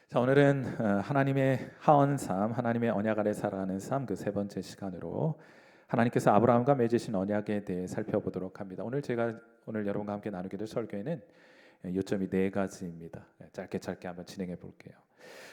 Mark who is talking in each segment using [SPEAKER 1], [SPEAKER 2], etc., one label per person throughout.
[SPEAKER 1] 자, 오늘은 하나님의 하원 삶, 하나님의 언약 아래 살아가는 삶 그 세 번째 시간으로 하나님께서 아브라함과 맺으신 언약에 대해 살펴보도록 합니다. 오늘 여러분과 함께 나누게 될 설교에는 요점이 네 가지입니다. 짧게 한번 진행해 볼게요.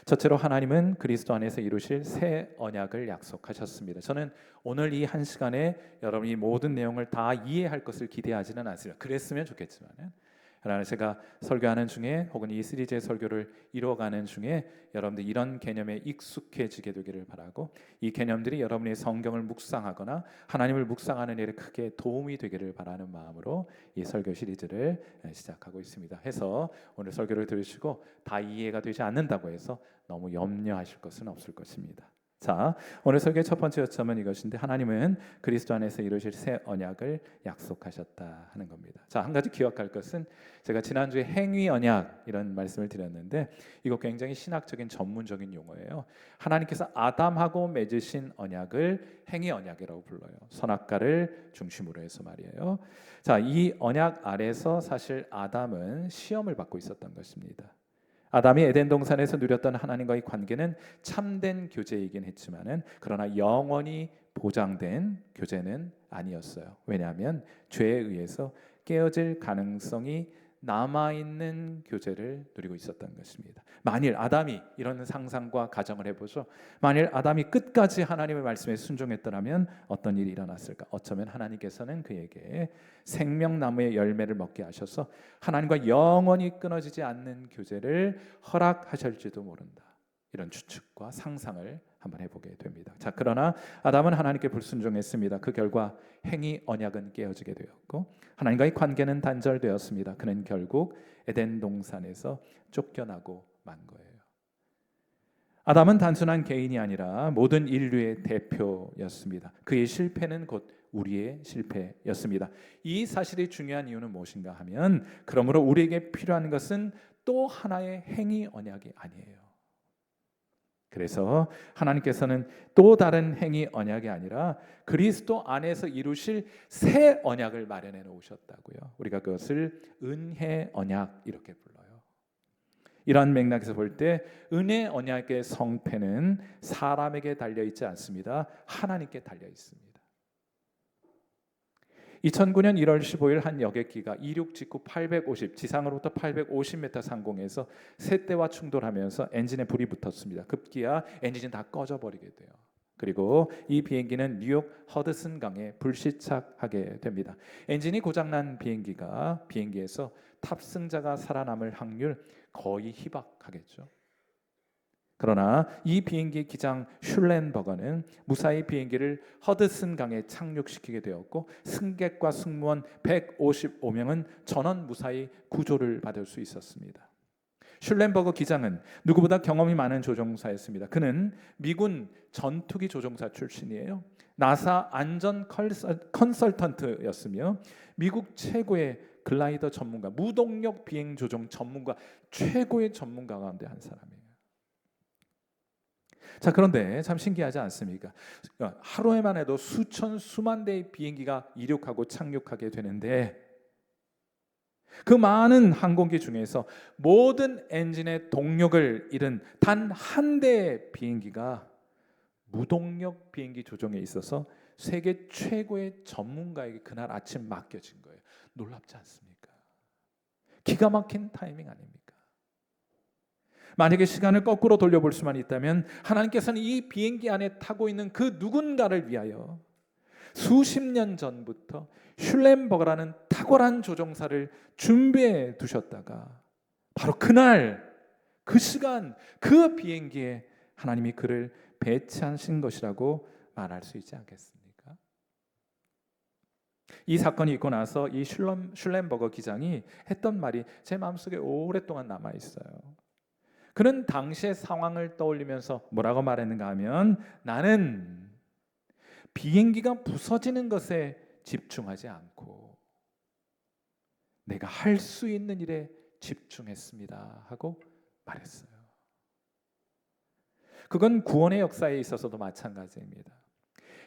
[SPEAKER 1] 첫째로 하나님은 그리스도 안에서 이루실 새 언약을 약속하셨습니다. 저는 오늘 이 한 시간에 여러분이 모든 내용을 다 이해할 것을 기대하지는 않습니다. 그랬으면 좋겠지만은 그러나 제가 설교하는 중에 혹은 이 시리즈의 설교를 이루어가는 중에 여러분들 이런 개념에 익숙해지게 되기를 바라고 이 개념들이 여러분의 성경을 묵상하거나 하나님을 묵상하는 일에 크게 도움이 되기를 바라는 마음으로 이 설교 시리즈를 시작하고 있습니다. 해서 오늘 설교를 들으시고 다 이해가 되지 않는다고 해서 너무 염려하실 것은 없을 것입니다. 자, 오늘 설교의 첫 번째 요점은 이것인데 하나님은 그리스도 안에서 이루실 새 언약을 약속하셨다 하는 겁니다. 자, 한 가지 기억할 것은 제가 지난주에 행위 언약 이런 말씀을 드렸는데 이거 굉장히 신학적인 전문적인 용어예요. 하나님께서 아담하고 맺으신 언약을 행위 언약이라고 불러요. 선악과를 중심으로 해서 말이에요. 자, 이 언약 아래서 사실 아담은 시험을 받고 있었던 것입니다. 아담이 에덴 동산에서 누렸던 하나님과의 관계는 참된 교제이긴 했지만은 그러나 영원히 보장된 교제는 아니었어요. 왜냐하면 죄에 의해서 깨어질 가능성이 남아있는 교제를 누리고 있었던 것입니다. 만일 아담이 이런 상상과 가정을 해보죠. 만일 아담이 끝까지 하나님의 말씀에 순종했더라면 어떤 일이 일어났을까? 어쩌면 하나님께서는 그에게 생명나무의 열매를 먹게 하셔서 하나님과 영원히 끊어지지 않는 교제를 허락하실지도 모른다. 이런 추측과 상상을 한번 해보게 됩니다. 자, 그러나 아담은 하나님께 불순종했습니다. 그 결과 행위 언약은 깨어지게 되었고 하나님과의 관계는 단절되었습니다. 그는 결국 에덴 동산에서 쫓겨나고 만 거예요. 아담은 단순한 개인이 아니라 모든 인류의 대표였습니다. 그의 실패는 곧 우리의 실패였습니다. 이 사실이 중요한 이유는 무엇인가 하면 그러므로 우리에게 필요한 것은 또 하나의 행위 언약이 아니에요. 그래서 하나님께서는 또 다른 행위 언약이 아니라 그리스도 안에서 이루실 새 언약을 마련해 놓으셨다고요. 우리가 그것을 은혜 언약 이렇게 불러요. 이러한 맥락에서 볼 때 은혜 언약의 성패는 사람에게 달려 있지 않습니다. 하나님께 달려 있습니다. 2009년 1월 15일 한 여객기가 이륙 직후 850 지상으로부터 850m 상공에서 새떼와 충돌하면서 엔진에 불이 붙었습니다. 급기야 엔진이 다 꺼져 버리게 돼요. 그리고 이 비행기는 뉴욕 허드슨 강에 불시착하게 됩니다. 엔진이 고장난 비행기에서 탑승자가 살아남을 확률 거의 희박하겠죠. 그러나 이 비행기 기장 슐렌버거는 무사히 비행기를 허드슨 강에 착륙시키게 되었고 승객과 승무원 155명은 전원 무사히 구조를 받을 수 있었습니다. 슐렌버거 기장은 누구보다 경험이 많은 조종사였습니다. 그는 미군 전투기 조종사 출신이에요. 나사 안전 컨설턴트였으며 미국 최고의 글라이더 전문가, 무동력 비행 조종 전문가, 최고의 전문가 가운데 한 사람이에요. 자, 그런데 참 신기하지 않습니까? 하루에만 해도 수만 대의 비행기가 이륙하고 착륙하게 되는데 그 많은 항공기 중에서 모든 엔진의 동력을 잃은 단 한 대의 비행기가 무동력 비행기 조종에 있어서 세계 최고의 전문가에게 그날 아침 맡겨진 거예요. 놀랍지 않습니까? 기가 막힌 타이밍 아닙니까? 만약에 시간을 거꾸로 돌려볼 수만 있다면 하나님께서는 이 비행기 안에 타고 있는 그 누군가를 위하여 수십 년 전부터 슐렌버거라는 탁월한 조종사를 준비해 두셨다가 바로 그날 그 시간 그 비행기에 하나님이 그를 배치하신 것이라고 말할 수 있지 않겠습니까? 이 사건이 있고 나서 이 슐렌버거 기장이 했던 말이 제 마음속에 오랫동안 남아 있어요. 그는 당시의 상황을 떠올리면서 뭐라고 말했는가 하면 나는 비행기가 부서지는 것에 집중하지 않고 내가 할 수 있는 일에 집중했습니다 하고 말했어요. 그건 구원의 역사에 있어서도 마찬가지입니다.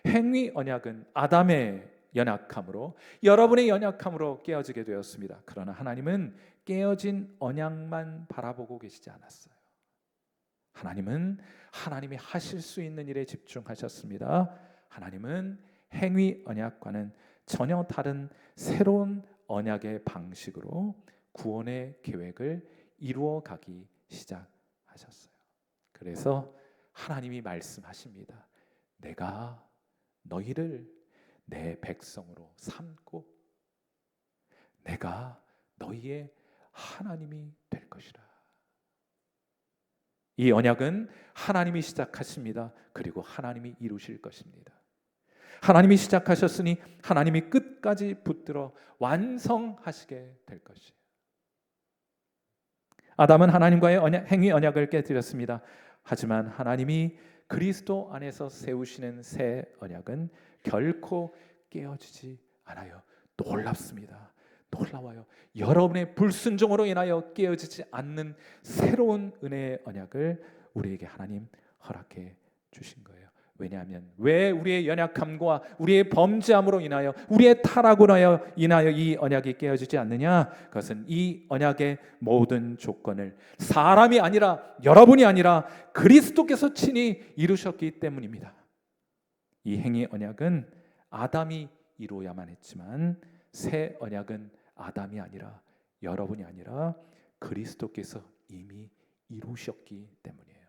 [SPEAKER 1] 행위 언약은 아담의 연약함으로 여러분의 연약함으로 깨어지게 되었습니다. 그러나 하나님은 깨어진 언약만 바라보고 계시지 않았어요. 하나님은 하나님이 하실 수 있는 일에 집중하셨습니다. 하나님은 행위 언약과는 전혀 다른 새로운 언약의 방식으로 구원의 계획을 이루어 가기 시작하셨어요. 그래서 하나님이 말씀하십니다. 내가 너희를 내 백성으로 삼고 내가 너희의 하나님이 될 것이라. 이 언약은 하나님이 시작하십니다. 그리고 하나님이 이루실 것입니다. 하나님이 시작하셨으니 하나님이 끝까지 붙들어 완성하시게 될 것이에요. 아담은 하나님과의 행위 언약을 깨뜨렸습니다. 하지만 하나님이 그리스도 안에서 세우시는 새 언약은 결코 깨어지지 않아요. 놀랍습니다. 놀라워요. 여러분의 불순종으로 인하여 깨어지지 않는 새로운 은혜의 언약을 우리에게 하나님 허락해 주신 거예요. 왜냐하면 왜 우리의 연약함과 우리의 범죄함으로 인하여 우리의 타락으로 인하여 이 언약이 깨어지지 않느냐? 그것은 이 언약의 모든 조건을 사람이 아니라 여러분이 아니라 그리스도께서 친히 이루셨기 때문입니다. 이 행위 언약은 아담이 이루어야만 했지만 새 언약은 아담이 아니라 여러분이 아니라 그리스도께서 이미 이루셨기 때문이에요.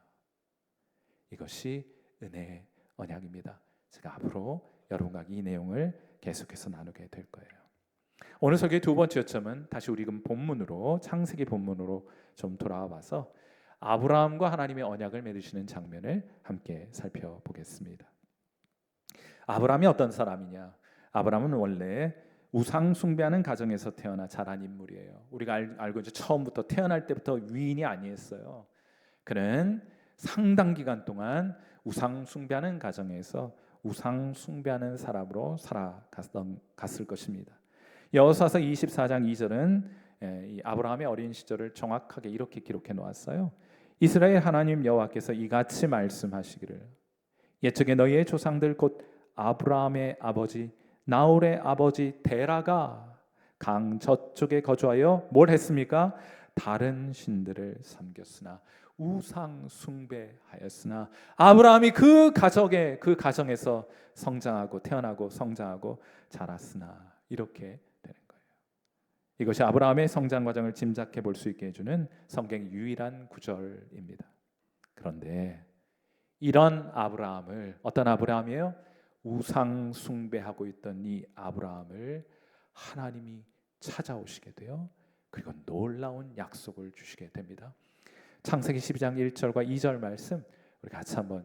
[SPEAKER 1] 이것이 은혜의 언약입니다. 제가 앞으로 여러분과 이 내용을 계속해서 나누게 될 거예요. 오늘 설교의 두 번째 요점은 다시 우리 본문으로 창세기 본문으로 좀 돌아와 봐서 아브라함과 하나님의 언약을 맺으시는 장면을 함께 살펴보겠습니다. 아브라함이 어떤 사람이냐? 아브라함은 원래 우상 숭배하는 가정에서 태어나 자란 인물이에요. 우리가 알고 이제 처음부터 태어날 때부터 위인이 아니었어요. 그는 상당 기간 동안 우상 숭배하는 가정에서 우상 숭배하는 사람으로 살아갔을 것입니다. 여호수아서 24장 2절은 이 아브라함의 어린 시절을 정확하게 이렇게 기록해 놓았어요. 이스라엘 하나님 여호와께서 이같이 말씀하시기를 옛적에 너희의 조상들 곧 아브라함의 아버지 나홀의 아버지 데라가 강 저쪽에 거주하여 뭘 했습니까? 다른 신들을 섬겼으나 우상 숭배하였으나 아브라함이 그 가정에서 성장하고 태어나고 성장하고 자랐으나 이렇게 되는 거예요. 이것이 아브라함의 성장 과정을 짐작해 볼 수 있게 해주는 성경의 유일한 구절입니다. 그런데 이런 아브라함을 어떤 아브라함이에요? 우상 숭배하고 있던 이 아브라함을 하나님이 찾아오시게 돼요. 그리고 놀라운 약속을 주시게 됩니다. 창세기 12장 1절과 2절 말씀 우리 같이 한번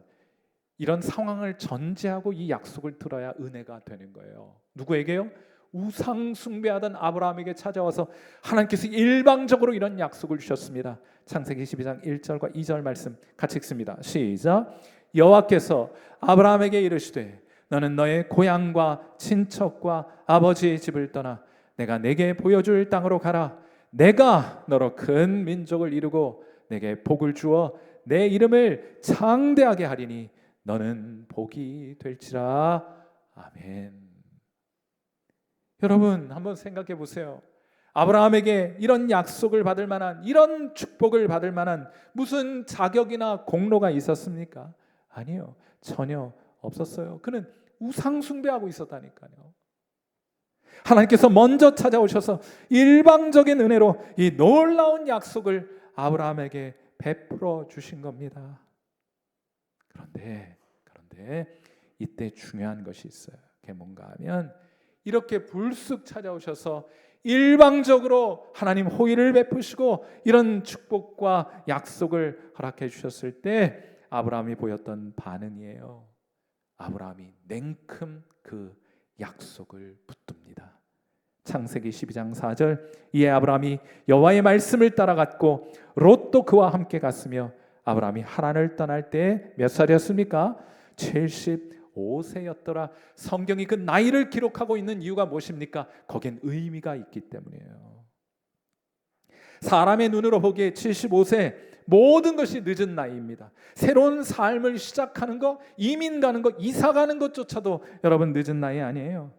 [SPEAKER 1] 이런 상황을 전제하고 이 약속을 들어야 은혜가 되는 거예요. 누구에게요? 우상 숭배하던 아브라함에게 찾아와서 하나님께서 일방적으로 이런 약속을 주셨습니다. 창세기 12장 1절과 2절 말씀 같이 읽습니다. 시작. 여호와께서 아브라함에게 이르시되 너는 너의 고향과 친척과 아버지의 집을 떠나 내가 내게 보여줄 땅으로 가라. 내가 너로 큰 민족을 이루고 내게 복을 주어 내 이름을 장대하게 하리니 너는 복이 될지라. 아멘. 여러분 한번 생각해 보세요. 아브라함에게 이런 약속을 받을 만한 이런 축복을 받을 만한 무슨 자격이나 공로가 있었습니까? 아니요. 전혀 없었어요. 그는 우상 숭배하고 있었다니까요. 하나님께서 먼저 찾아오셔서 일방적인 은혜로 이 놀라운 약속을 아브라함에게 베풀어 주신 겁니다. 그런데 이때 중요한 것이 있어요. 그게 뭔가 하면 이렇게 불쑥 찾아오셔서 일방적으로 하나님 호의를 베푸시고 이런 축복과 약속을 허락해 주셨을 때 아브라함이 보였던 반응이에요. 아브라함이 냉큼 그 약속을 붙듭니다. 창세기 12장 4절 이에 아브라함이 여호와의 말씀을 따라갔고 롯도 그와 함께 갔으며 아브라함이 하란을 떠날 때 몇 살이었습니까? 75세였더라. 성경이 그 나이를 기록하고 있는 이유가 무엇입니까? 거기엔 의미가 있기 때문이에요. 사람의 눈으로 보기에 75세 모든 것이 늦은 나이입니다. 새로운 삶을 시작하는 것, 이민 가는 것, 이사 가는 것조차도 여러분 늦은 나이 아니에요.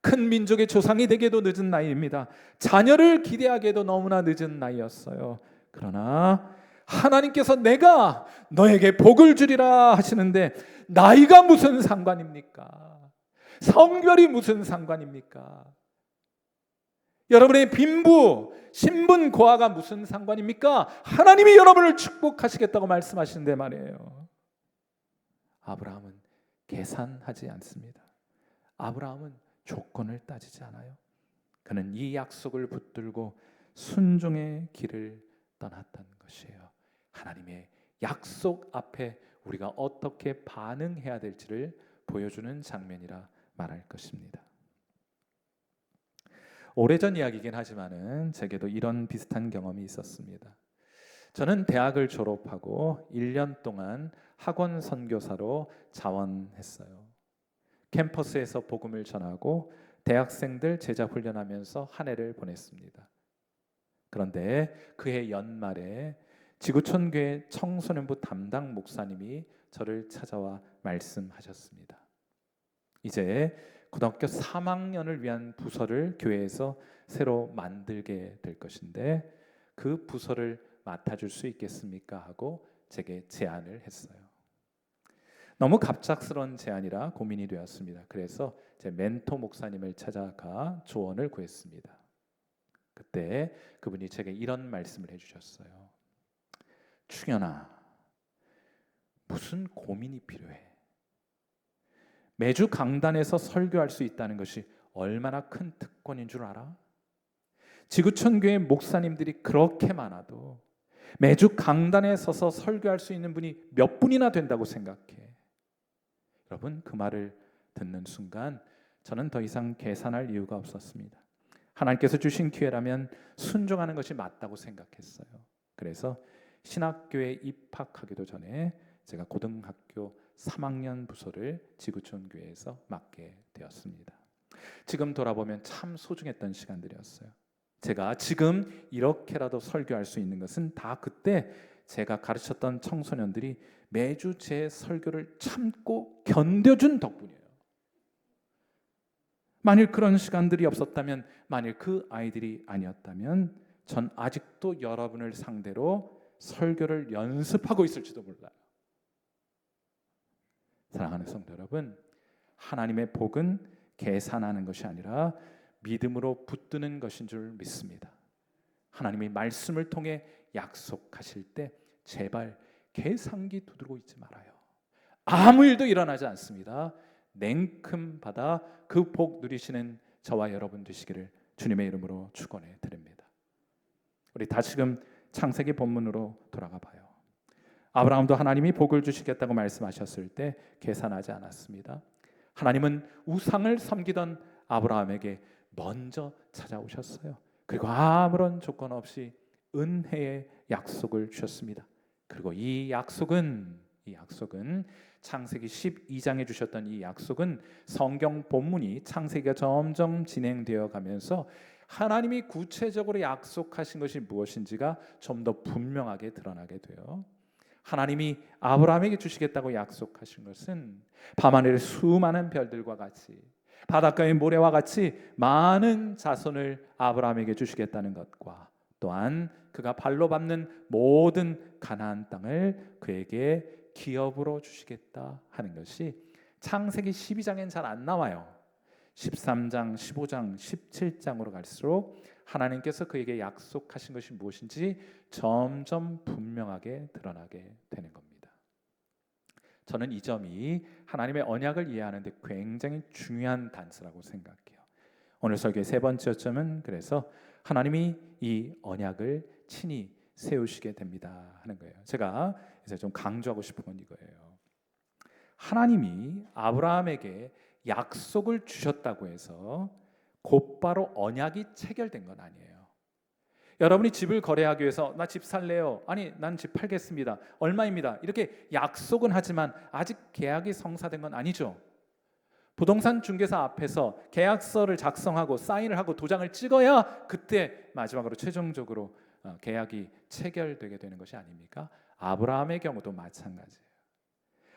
[SPEAKER 1] 큰 민족의 조상이 되기에도 늦은 나이입니다. 자녀를 기대하기에도 너무나 늦은 나이였어요. 그러나 하나님께서 내가 너에게 복을 주리라 하시는데 나이가 무슨 상관입니까? 성별이 무슨 상관입니까? 여러분의 빈부, 신분, 고하가 무슨 상관입니까? 하나님이 여러분을 축복하시겠다고 말씀하시는데 말이에요. 아브라함은 계산하지 않습니다. 아브라함은 조건을 따지지 않아요. 그는 이 약속을 붙들고 순종의 길을 떠났던 것이에요. 하나님의 약속 앞에 우리가 어떻게 반응해야 될지를 보여주는 장면이라 말할 것입니다. 오래전 이야기이긴 하지만은 제게도 이런 비슷한 경험이 있었습니다. 저는 대학을 졸업하고 1년 동안 학원 선교사로 자원했어요. 캠퍼스에서 복음을 전하고 대학생들 제자 훈련하면서 한 해를 보냈습니다. 그런데 그해 연말에 지구촌 교회 청소년부 담당 목사님이 저를 찾아와 말씀하셨습니다. 이제 고등학교 3학년을 위한 부서를 교회에서 새로 만들게 될 것인데 그 부서를 맡아줄 수 있겠습니까? 하고 제게 제안을 했어요. 너무 갑작스러운 제안이라 고민이 되었습니다. 그래서 제 멘토 목사님을 찾아가 조언을 구했습니다. 그때 그분이 제게 이런 말씀을 해주셨어요. 충현아, 무슨 고민이 필요해? 매주 강단에서 설교할 수 있다는 것이 얼마나 큰 특권인 줄 알아? 지구촌 교회 목사님들이 그렇게 많아도 매주 강단에 서서 설교할 수 있는 분이 몇 분이나 된다고 생각해? 여러분, 그 말을 듣는 순간 저는 더 이상 계산할 이유가 없었습니다. 하나님께서 주신 기회라면 순종하는 것이 맞다고 생각했어요. 그래서 신학교에 입학하기도 전에 제가 고등학교 3학년 부서를 지구촌 교회에서 맡게 되었습니다. 지금 돌아보면 참 소중했던 시간들이었어요. 제가 지금 이렇게라도 설교할 수 있는 것은 다 그때 제가 가르쳤던 청소년들이 매주 제 설교를 참고 견뎌준 덕분이에요. 만일 그런 시간들이 없었다면, 만일 그 아이들이 아니었다면 전 아직도 여러분을 상대로 설교를 연습하고 있을지도 몰라요. 사랑하는 성도 여러분, 하나님의 복은 계산하는 것이 아니라 믿음으로 붙드는 것인 줄 믿습니다. 하나님의 말씀을 통해 약속하실 때 제발 계산기 두드리고 있지 말아요. 아무 일도 일어나지 않습니다. 냉큼 받아 그 복 누리시는 저와 여러분 되시기를 주님의 이름으로 축원해 드립니다. 우리 다시금 창세기 본문으로 돌아가 봐요. 아브라함도 하나님이 복을 주시겠다고 말씀하셨을 때 계산하지 않았습니다. 하나님은 우상을 섬기던 아브라함에게 먼저 찾아오셨어요. 그리고 아무런 조건 없이 은혜의 약속을 주셨습니다. 그리고 이 약속은 창세기 12장에 주셨던 이 약속은 성경 본문이 창세기가 점점 진행되어 가면서 하나님이 구체적으로 약속하신 것이 무엇인지가 좀 더 분명하게 드러나게 돼요. 하나님이 아브라함에게 주시겠다고 약속하신 것은 밤하늘의 수많은 별들과 같이 바닷가의 모래와 같이 많은 자손을 아브라함에게 주시겠다는 것과 또한 그가 발로 밟는 모든 가나안 땅을 그에게 기업으로 주시겠다 하는 것이 창세기 12장엔 잘 안 나와요. 13장, 15장, 17장으로 갈수록 하나님께서 그에게 약속하신 것이 무엇인지 점점 분명하게 드러나게 되는 겁니다. 저는 이 점이 하나님의 언약을 이해하는 데 굉장히 중요한 단서라고 생각해요. 오늘 설교의 세 번째 점은 그래서 하나님이 이 언약을 친히 세우시게 됩니다 하는 거예요. 제가 이제 좀 강조하고 싶은 건 이거예요. 하나님이 아브라함에게 약속을 주셨다고 해서 곧바로 언약이 체결된 건 아니에요. 여러분이 집을 거래하기 위해서 나 집 살래요. 아니 난 집 팔겠습니다. 얼마입니다. 이렇게 약속은 하지만 아직 계약이 성사된 건 아니죠. 부동산 중개사 앞에서 계약서를 작성하고 사인을 하고 도장을 찍어야 그때 마지막으로 최종적으로 계약이 체결되게 되는 것이 아닙니까? 아브라함의 경우도 마찬가지예요.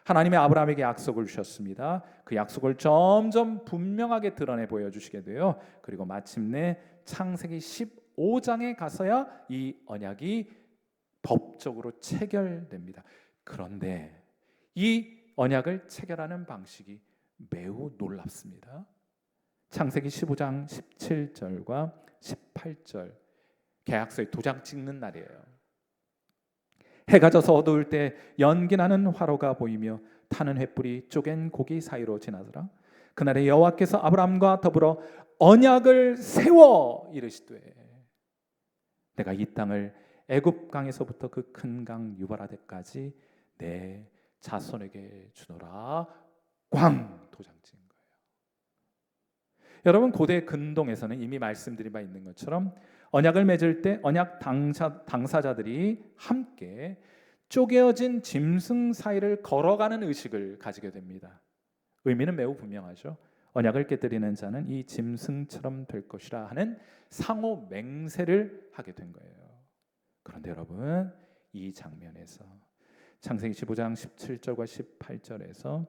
[SPEAKER 1] 하나님이 아브라함에게 약속을 주셨습니다. 그 약속을 점점 분명하게 드러내 보여주시게 돼요. 그리고 마침내 창세기 15장에 가서야 이 언약이 법적으로 체결됩니다. 그런데 이 언약을 체결하는 방식이 매우 놀랍습니다. 창세기 15장 17절과 18절, 계약서에 도장 찍는 날이에요. 해가 져서 어두울 때 연기나는 화로가 보이며 타는 횃불이 쪼갠 고기 사이로 지나더라. 그날에 여호와께서 아브라함과 더불어 언약을 세워 이르시되 내가 이 땅을 애굽 강에서부터 그 큰 강 유발하데까지 내 자손에게 주노라. 꽝 도장 찍은 거예요. 여러분, 고대 근동에서는 이미 말씀드린 바 있는 것처럼 언약을 맺을 때 언약 당사자들이 함께 쪼개어진 짐승 사이를 걸어가는 의식을 가지게 됩니다. 의미는 매우 분명하죠. 언약을 깨뜨리는 자는 이 짐승처럼 될 것이라 하는 상호 맹세를 하게 된 거예요. 그런데 여러분, 이 장면에서 창세기 15장 17절과 18절에서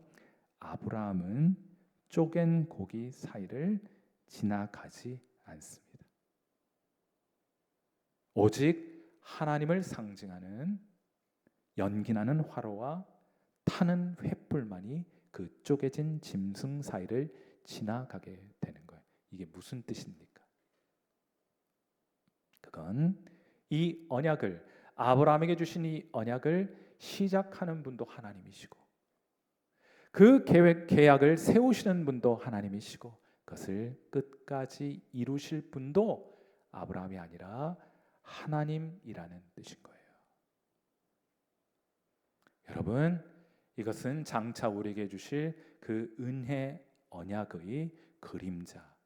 [SPEAKER 1] 아브라함은 쪼갠 고기 사이를 지나가지 않습니다. 오직 하나님을 상징하는 연기나는 화로와 타는 횃불만이 그 쪼개진 짐승 사이를 지나가게 되는 거예요. 이게 무슨 뜻입니까? 그건 이 언약을, 아브라함에게 주신 이 언약을 시작하는 분도 하나님이시고 그 계약을 세우시는 분도 하나님이시고 그것을 끝까지 이루실 분도 아브라함이 아니라 하나님이라는 뜻인 거예요. 여러분, 이것은 장차 우리에게 주실 그 은혜 언약의 그림자입니다.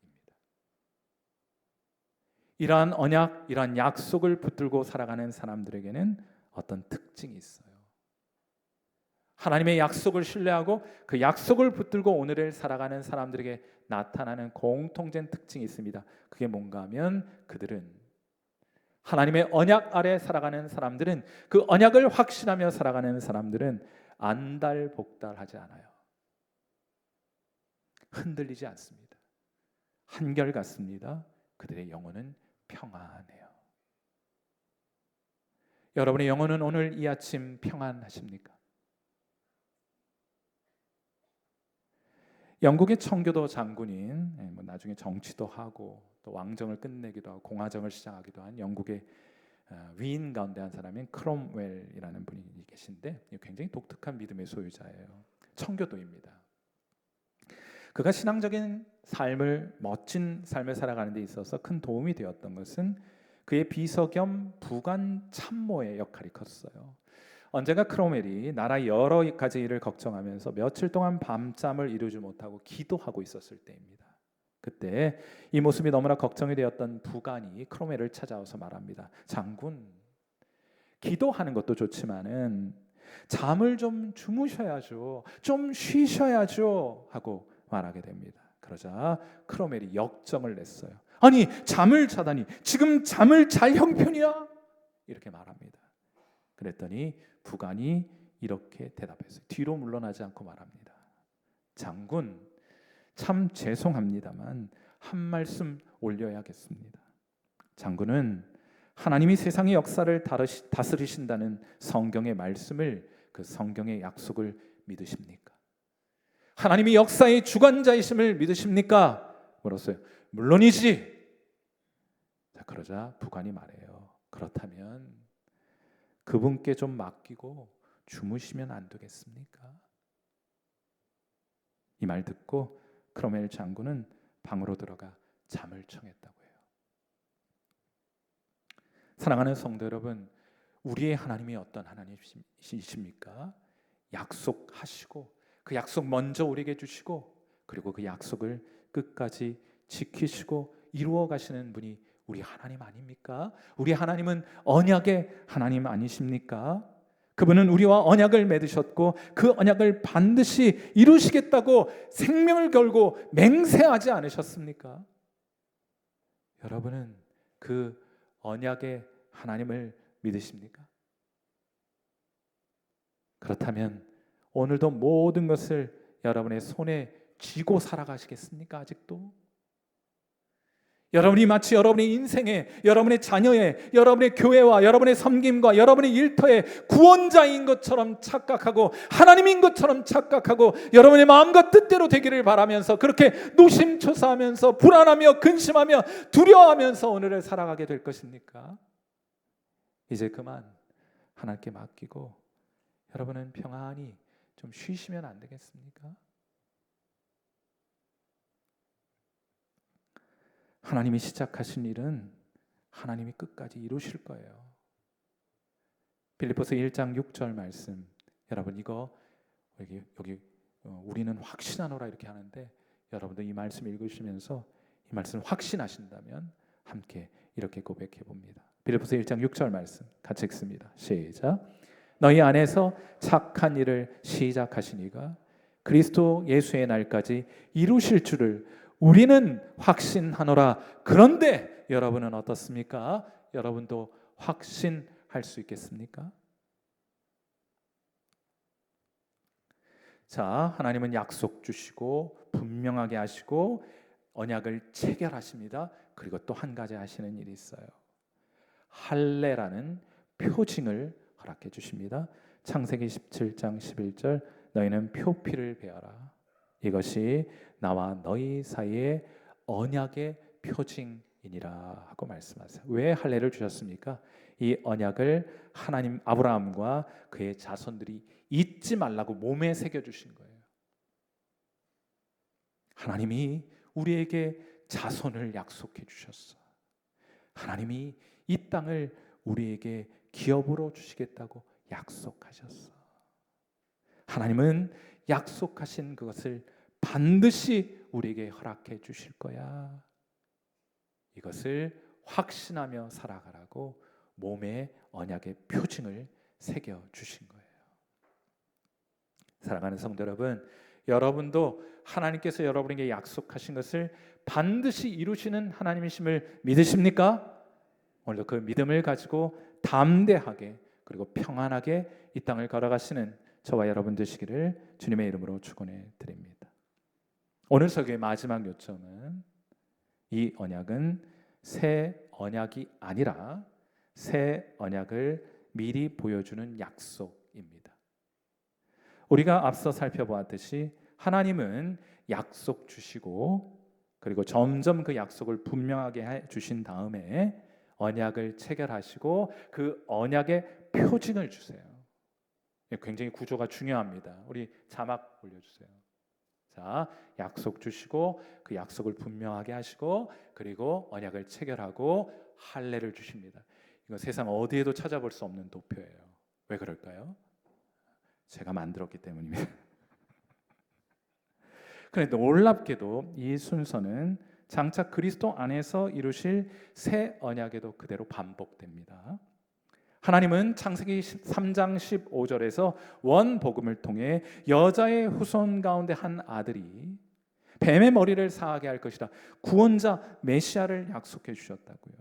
[SPEAKER 1] 이러한 언약, 이러한 약속을 붙들고 살아가는 사람들에게는 어떤 특징이 있어요. 하나님의 약속을 신뢰하고 그 약속을 붙들고 오늘을 살아가는 사람들에게 나타나는 공통된 특징이 있습니다. 그게 뭔가 하면 그들은 하나님의 언약 아래 살아가는 사람들은, 그 언약을 확신하며 살아가는 사람들은 안달복달하지 않아요. 흔들리지 않습니다. 한결같습니다. 그들의 영혼은 평안해요. 여러분의 영혼은 오늘 이 아침 평안하십니까? 영국의 청교도 장군인, 나중에 정치도 하고 또 왕정을 끝내기도 하고 공화정을 시작하기도 한 영국의 위인 가운데 한 사람인 크롬웰이라는 분이 계신데 굉장히 독특한 믿음의 소유자예요. 청교도입니다. 그가 신앙적인 삶을, 멋진 삶을 살아가는 데 있어서 큰 도움이 되었던 것은 그의 비서 겸 부관 참모의 역할이 컸어요. 언젠가 크롬웰이 나라 여러 가지 일을 걱정하면서 며칠 동안 밤잠을 이루지 못하고 기도하고 있었을 때입니다. 그때 이 모습이 너무나 걱정이 되었던 부관이 크롬웰을 찾아와서 말합니다. 장군, 기도하는 것도 좋지만은 잠을 좀 주무셔야죠, 좀 쉬셔야죠 하고 말하게 됩니다. 그러자 크롬웰이 역정을 냈어요. 아니, 잠을 자다니, 지금 잠을 잘 형편이야? 이렇게 말합니다. 그랬더니 부관이 이렇게 대답했어요. 뒤로 물러나지 않고 말합니다. 장군, 참 죄송합니다만 한 말씀 올려야겠습니다. 장군은 하나님이 세상의 역사를 다스리신다는 성경의 말씀을, 그 성경의 약속을 믿으십니까? 하나님이 역사의 주관자이심을 믿으십니까? 물었어요. 물론이지. 자, 그러자 부관이 말해요. 그렇다면 그분께 좀 맡기고 주무시면 안 되겠습니까? 이 말 듣고 크롬웰 장군은 방으로 들어가 잠을 청했다고 해요. 사랑하는 성도 여러분, 우리의 하나님이 어떤 하나님이십니까? 약속하시고 그 약속 먼저 우리에게 주시고 그리고 그 약속을 끝까지 지키시고 이루어 가시는 분이 우리 하나님 아닙니까? 우리 하나님은 언약의 하나님 아니십니까? 그분은 우리와 언약을 맺으셨고 그 언약을 반드시 이루시겠다고 생명을 걸고 맹세하지 않으셨습니까? 여러분은 그 언약의 하나님을 믿으십니까? 그렇다면 오늘도 모든 것을 여러분의 손에 쥐고 살아가시겠습니까? 아직도? 여러분이 마치 여러분의 인생에, 여러분의 자녀에, 여러분의 교회와 여러분의 섬김과 여러분의 일터에 구원자인 것처럼 착각하고 하나님인 것처럼 착각하고 여러분의 마음과 뜻대로 되기를 바라면서 그렇게 노심초사하면서 불안하며 근심하며 두려워하면서 오늘을 살아가게 될 것입니까? 이제 그만 하나님께 맡기고 여러분은 평안히 좀 쉬시면 안 되겠습니까? 하나님이 시작하신 일은 하나님이 끝까지 이루실 거예요. 빌립보서 1장 6절 말씀, 여러분 이거 여기 우리는 확신하노라 이렇게 하는데 여러분도 이 말씀 읽으시면서 이 말씀 확신하신다면 함께 이렇게 고백해 봅니다. 빌립보서 1장 6절 말씀 같이 읽습니다. 시작. 너희 안에서 착한 일을 시작하신 이가 그리스도 예수의 날까지 이루실 줄을 우리는 확신하노라. 그런데 여러분은 어떻습니까? 여러분도 확신할 수 있겠습니까? 자, 하나님은 약속 주시고 분명하게 하시고 언약을 체결하십니다. 그리고 또 한 가지 하시는 일이 있어요. 할례라는 표징을 허락해 주십니다. 창세기 17장 11절 너희는 표피를 베어라. 이것이 나와 너희 사이의 언약의 표징이니라 하고 말씀하세요. 왜 할례를 주셨습니까? 이 언약을 하나님 아브라함과 그의 자손들이 잊지 말라고 몸에 새겨 주신 거예요. 하나님이 우리에게 자손을 약속해 주셨어. 하나님이 이 땅을 우리에게 기업으로 주시겠다고 약속하셨어. 하나님은 약속하신 그것을 반드시 우리에게 허락해 주실 거야. 이것을 확신하며 살아가라고 몸에 언약의 표징을 새겨 주신 거예요. 사랑하는 성도 여러분, 여러분도 하나님께서 여러분에게 약속하신 것을 반드시 이루시는 하나님이심을 믿으십니까? 오늘도 그 믿음을 가지고 담대하게 그리고 평안하게 이 땅을 걸어가시는 저와 여러분 되시기를 주님의 이름으로 축원해 드립니다. 오늘 설교의 마지막 요점은 이 언약은 새 언약이 아니라 새 언약을 미리 보여주는 약속입니다. 우리가 앞서 살펴보았듯이 하나님은 약속 주시고 그리고 점점 그 약속을 분명하게 해 주신 다음에 언약을 체결하시고 그 언약의 표징을 주세요. 굉장히 구조가 중요합니다. 우리 자막 올려주세요. 자, 약속 주시고 그 약속을 분명하게 하시고 그리고 언약을 체결하고 할례를 주십니다. 이거 세상 어디에도 찾아볼 수 없는 도표예요. 왜 그럴까요? 제가 만들었기 때문입니다. 그런데 놀랍게도 이 순서는 장차 그리스도 안에서 이루실 새 언약에도 그대로 반복됩니다. 하나님은 창세기 3장 15절에서 원복음을 통해 여자의 후손 가운데 한 아들이 뱀의 머리를 상하게 할 것이라 구원자 메시아를 약속해 주셨다고요.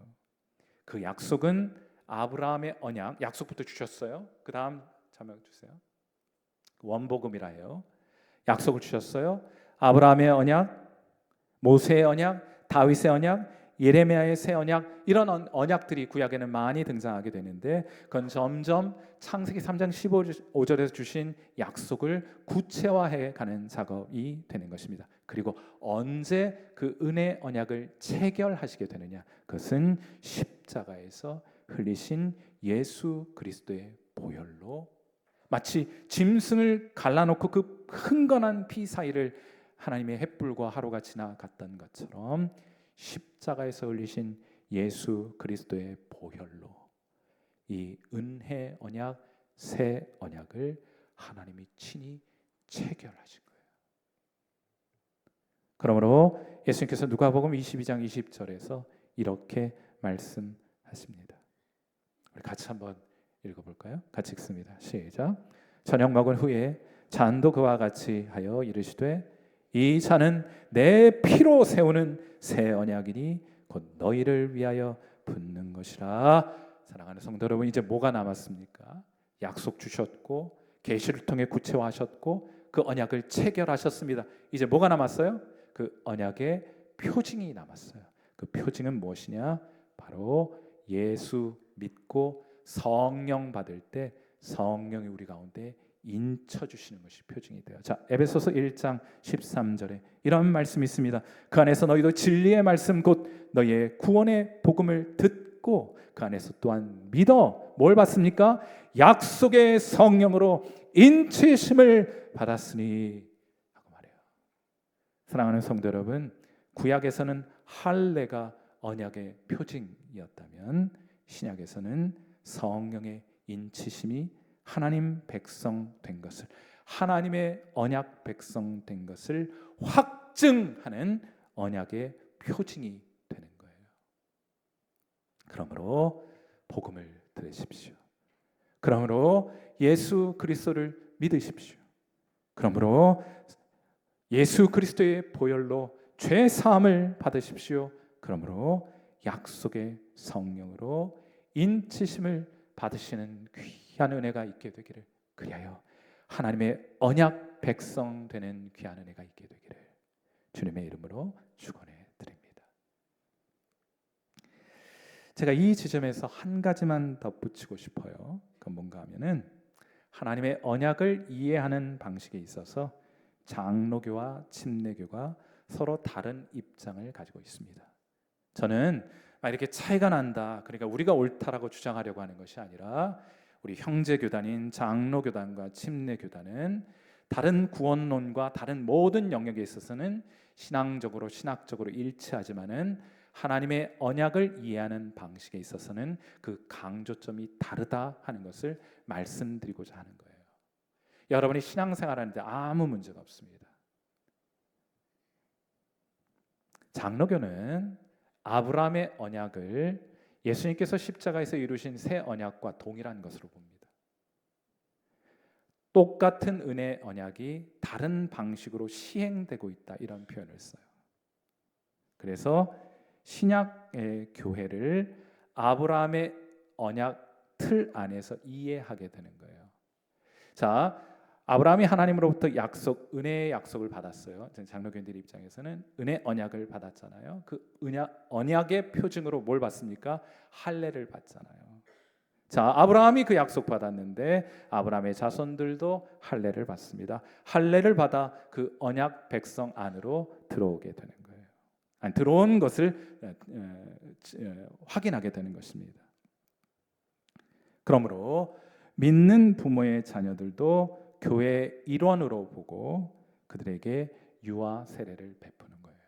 [SPEAKER 1] 그 약속은 아브라함의 언약, 약속부터 주셨어요. 그 다음 자막 주세요. 원복음이라 해요. 약속을 주셨어요. 아브라함의 언약, 모세의 언약, 다윗의 언약, 예레미야의 새 언약, 이런 언약들이 구약에는 많이 등장하게 되는데 그건 점점 창세기 3장 15절에서 주신 약속을 구체화해 가는 작업이 되는 것입니다. 그리고 언제 그 은혜 언약을 체결하시게 되느냐, 그것은 십자가에서 흘리신 예수 그리스도의 보혈로 마치 짐승을 갈라놓고 그 흥건한 피 사이를 하나님의 횃불과 하루가 지나갔던 것처럼 십자가에서 흘리신 예수 그리스도의 보혈로 이 은혜 언약, 새 언약을 하나님이 친히 체결하신 거예요. 그러므로 예수님께서 누가복음 22장 20절에서 이렇게 말씀하십니다. 우리 같이 한번 읽어볼까요? 같이 읽습니다. 시작. 저녁 먹은 후에 잔도 그와 같이 하여 이르시되 이 잔은 내 피로 세우는 새 언약이니 곧 너희를 위하여 붓는 것이라. 사랑하는 성도 여러분, 이제 뭐가 남았습니까? 약속 주셨고 계시를 통해 구체화하셨고 그 언약을 체결하셨습니다. 이제 뭐가 남았어요? 그 언약의 표징이 남았어요. 그 표징은 무엇이냐? 바로 예수 믿고 성령 받을 때 성령이 우리 가운데 인쳐 주시는 것이 표징이 돼요. 자, 에베소서 1장 13절에 이런 말씀이 있습니다. 그 안에서 너희도 진리의 말씀 곧 너희의 구원의 복음을 듣고 그 안에서 또한 믿어 뭘 받습니까? 약속의 성령으로 인치심을 받았으니 하고 말해요. 사랑하는 성도 여러분, 구약에서는 할례가 언약의 표징이었다면 신약에서는 성령의 인치심이 하나님 백성 된 것을, 하나님의 언약 백성 된 것을 확증하는 언약의 표징이 되는 거예요. 그러므로 복음을 들으십시오. 그러므로 예수 그리스도를 믿으십시오. 그러므로 예수 그리스도의 보혈로 죄 사함을 받으십시오. 그러므로 약속의 성령으로 인치심을 받으시는 귀한 은혜가 있게 되기를, 그리하여 하나님의 언약 백성 되는 귀한 은혜가 있게 되기를 주님의 이름으로 축원해 드립니다. 제가 이 지점에서 한 가지만 덧붙이고 싶어요. 그건 뭔가 하면은 하나님의 언약을 이해하는 방식에 있어서 장로교와 침례교가 서로 다른 입장을 가지고 있습니다. 저는 이렇게 차이가 난다, 그러니까 우리가 옳다라고 주장하려고 하는 것이 아니라 우리 형제교단인 장로교단과 침례교단은 다른 구원론과 다른 모든 영역에 있어서는 신앙적으로 신학적으로 일치하지만은 하나님의 언약을 이해하는 방식에 있어서는 그 강조점이 다르다 하는 것을 말씀드리고자 하는 거예요. 여러분이 신앙생활하는데 아무 문제가 없습니다. 장로교는 아브라함의 언약을 예수님께서 십자가에서 이루신 새 언약과 동일한 것으로 봅니다. 똑같은 은혜 언약이 다른 방식으로 시행되고 있다, 이런 표현을 써요. 그래서 신약의 교회를 아브라함의 언약 틀 안에서 이해하게 되는 거예요. 자, 아브라함이 하나님으로부터 은혜의 약속을 받았어요. 장로교인들 입장에서는 은혜 언약을 받았잖아요. 그 언약의 표징으로 뭘 받습니까? 할례를 받잖아요. 자, 아브라함이 그 약속 받았는데 아브라함의 자손들도 할례를 받습니다. 할례를 받아 그 언약 백성 안으로 들어오게 되는 거예요. 아니, 들어온 것을 확인하게 되는 것입니다. 그러므로 믿는 부모의 자녀들도 교회의 일원으로 보고 그들에게 유아 세례를 베푸는 거예요.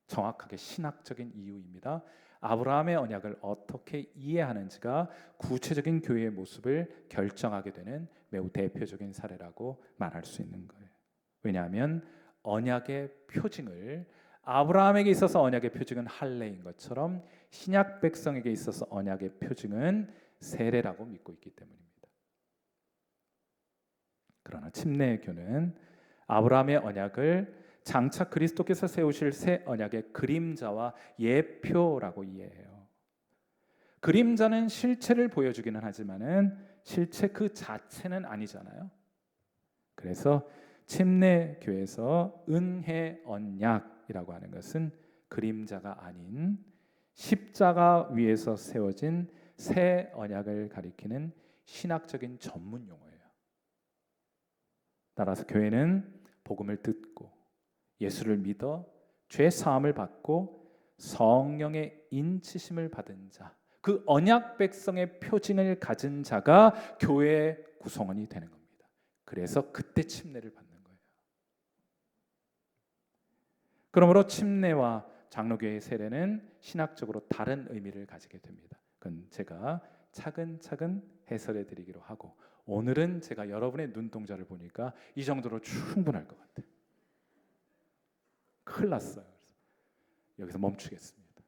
[SPEAKER 1] 정확하게 신학적인 이유입니다. 아브라함의 언약을 어떻게 이해하는지가 구체적인 교회의 모습을 결정하게 되는 매우 대표적인 사례라고 말할 수 있는 거예요. 왜냐하면 언약의 표징을, 아브라함에게 있어서 언약의 표징은 할례인 것처럼 신약 백성에게 있어서 언약의 표징은 세례라고 믿고 있기 때문입니다. 그러나 침례교는 아브라함의 언약을 장차 그리스도께서 세우실 새 언약의 그림자와 예표라고 이해해요. 그림자는 실체를 보여주기는 하지만은 실체 그 자체는 아니잖아요. 그래서 침례교에서 은혜 언약이라고 하는 것은 그림자가 아닌 십자가 위에서 세워진 새 언약을 가리키는 신학적인 전문 용어예요. 따라서 교회는 복음을 듣고 예수를 믿어 죄 사함을 받고 성령의 인치심을 받은 자, 그 언약 백성의 표징을 가진 자가 교회의 구성원이 되는 겁니다. 그래서 그때 침례를 받는 거예요. 그러므로 침례와 장로교의 세례는 신학적으로 다른 의미를 가지게 됩니다. 그건 제가 차근차근 해설해 드리기로 하고, 오늘은 제가 여러분의 눈동자를 보니까 이 정도로 충분할 것 같아요. 큰일 났어요. 여기서 멈추겠습니다.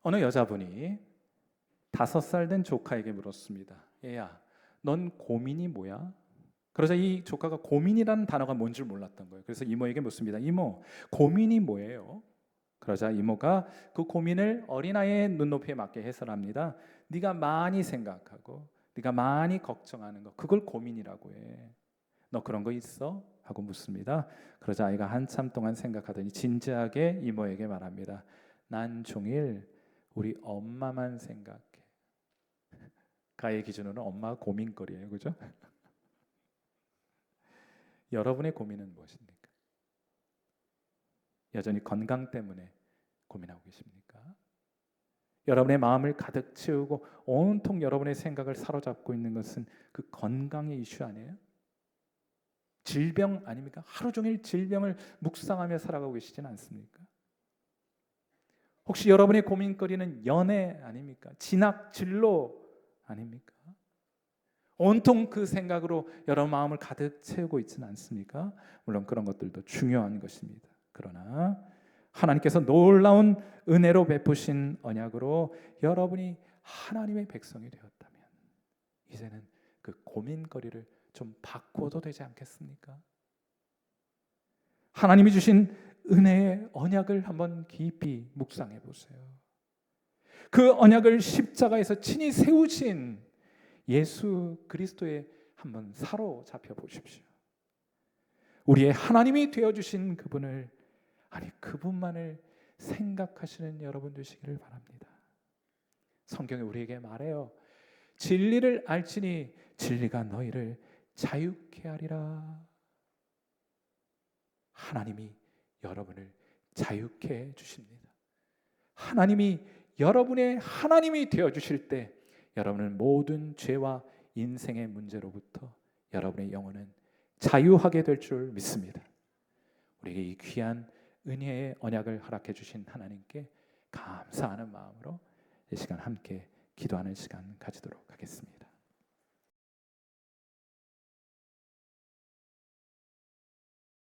[SPEAKER 1] 어느 여자분이 5살 된 조카에게 물었습니다. 얘야, 넌 고민이 뭐야? 그러자 이 조카가 고민이라는 단어가 뭔지 몰랐던 거예요. 그래서 이모에게 묻습니다. 이모, 고민이 뭐예요? 그러자 이모가 그 고민을 어린아이의 눈높이에 맞게 해설합니다. 네가 많이 생각하고 네가 많이 걱정하는 거, 그걸 고민이라고 해. 너 그런 거 있어? 하고 묻습니다. 그러자 아이가 한참 동안 생각하더니 진지하게 이모에게 말합니다. 난 종일 우리 엄마만 생각해. 가의 기준으로는 엄마가 고민거리예요, 그죠? 여러분의 고민은 무엇입니까? 여전히 건강 때문에 고민하고 계십니까? 여러분의 마음을 가득 채우고 온통 여러분의 생각을 사로잡고 있는 것은 그 건강의 이슈 아니에요? 질병 아닙니까? 하루 종일 질병을 묵상하며 살아가고 계시지는 않습니까? 혹시 여러분의 고민거리는 연애 아닙니까? 진학, 진로 아닙니까? 온통 그 생각으로 여러분 마음을 가득 채우고 있지는 않습니까? 물론 그런 것들도 중요한 것입니다. 그러나 하나님께서 놀라운 은혜로 베푸신 언약으로 여러분이 하나님의 백성이 되었다면 이제는 그 고민거리를 좀 바꿔도 되지 않겠습니까? 하나님이 주신 은혜의 언약을 한번 깊이 묵상해 보세요. 그 언약을 십자가에서 친히 세우신 예수 그리스도에 한번 사로잡혀 보십시오. 우리의 하나님이 되어주신 그분을, 아니 그분만을 생각하시는 여러분 되시기를 바랍니다. 성경이 우리에게 말해요. 진리를 알지니 진리가 너희를 자유케 하리라. 하나님이 여러분을 자유케 해 주십니다. 하나님이 여러분의 하나님이 되어주실 때 여러분은 모든 죄와 인생의 문제로부터 여러분의 영혼은 자유하게 될 줄 믿습니다. 우리에게 이 귀한 은혜의 언약을 허락해 주신 하나님께 감사하는 마음으로 이 시간 함께 기도하는 시간 가지도록 하겠습니다.